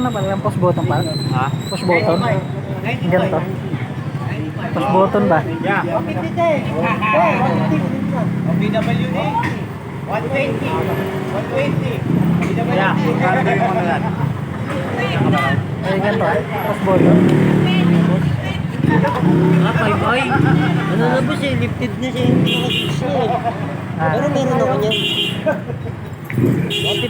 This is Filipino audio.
na pala yung push button pa? Ha? Push button? Ganito. Push button ba? Yeah. BWD. 120. 120. Yeah. Kano yung mga yan? Ay, ganito push button. Bye-bye. Ano na boss eh, lifted na siya yung pinaka-switch niya eh. Pero meron ako niyan. 150